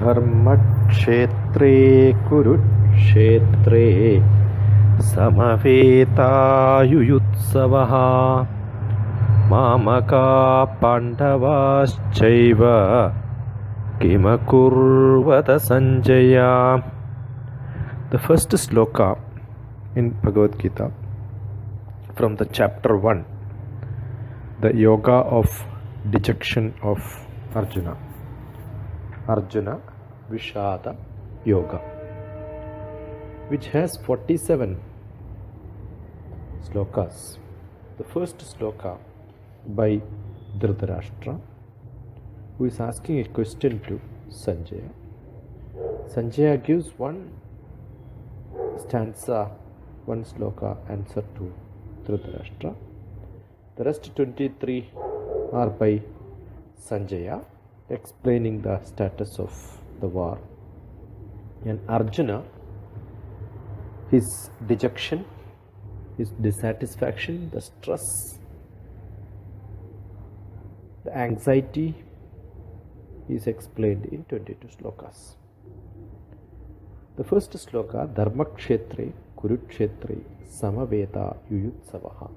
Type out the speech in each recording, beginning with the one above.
ധർമ്മക്ഷേത്രേ കുരുക്ഷേത്രേ സമവേതായുയുത്സവഃ മാമകാ പാണ്ഡവാശ്ചൈവ കിമകുർവത Sanjaya. The first sloka in Bhagavad Gita from the chapter 1, the yoga of dejection of Arjuna. Arjuna Vishada Yoga, which has 47 slokas. The first sloka by Dhritarashtra, who is asking a question to Sanjaya. Sanjaya gives one stanza, one sloka answer to Dhritarashtra. The rest 23 are by Sanjaya, explaining the status of the war. And Arjuna, his dejection, his dissatisfaction, the stress, the anxiety is explained in 22 slokas. The first sloka, Dharmakshetre Kurukshetre Samaveta Yuyutsavaha.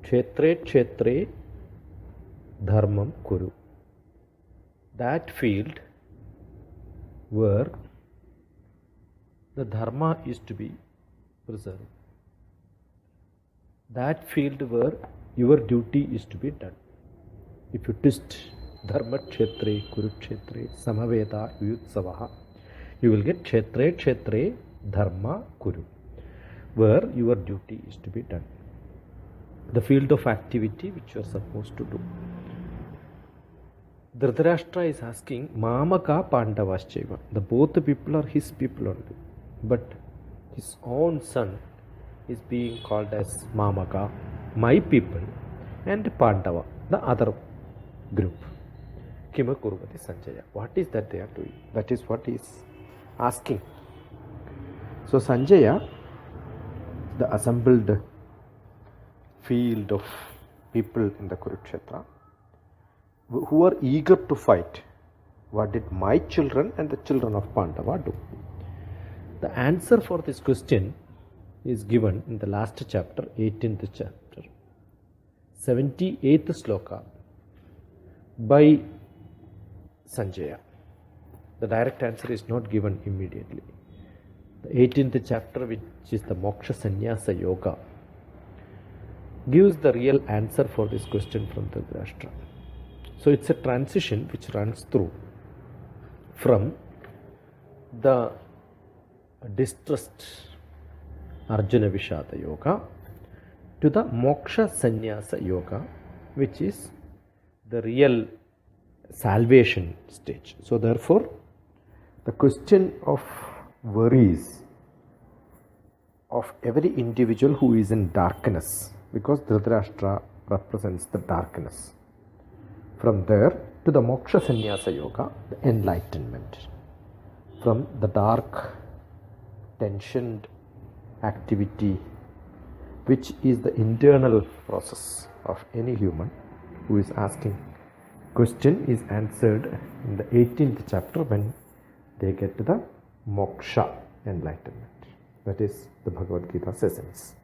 Kshetre Kshetre Dharmam Kuru. That field where the dharma is to be preserved. That field where your duty is to be done. If you twist Dharma Kshetre Kurukshetre Samaveta Yuyutsavaha, you will get Kshetre Kshetre Dharma Kuru, where your duty is to be done. The field of activity which you are supposed to do. Dhritarashtra is asking, Mamaka Pandavaschaiva. The both people are his people only. But his own son is being called as Mamaka, my people, and Pandava, the other group. Kima Kurvati Sanjaya. What is that they are doing? That is what he is asking. So Sanjaya, the assembled field of people in the Kurukshetra, who are eager to fight, what did my children and the children of Pandava do? The answer for this question is given in the last chapter, 18th chapter, 78th sloka by Sanjaya. The direct answer is not given immediately. The 18th chapter, which is the Moksha Sannyasa Yoga, gives the real answer for this question from Dhritarashtra. So it's a transition which runs through from the distressed Arjuna Vishada Yoga to the Moksha Sannyasa Yoga, which is the real salvation stage. So therefore, the question of worries of every individual who is in darkness, because Dhritarashtra represents the darkness. From there to the Moksha Sannyasa Yoga, the enlightenment. From the dark, tensioned activity, which is the internal process of any human who is asking question, is answered in the 18th chapter when they get to the Moksha enlightenment. That is the Bhagavad Gita's essence.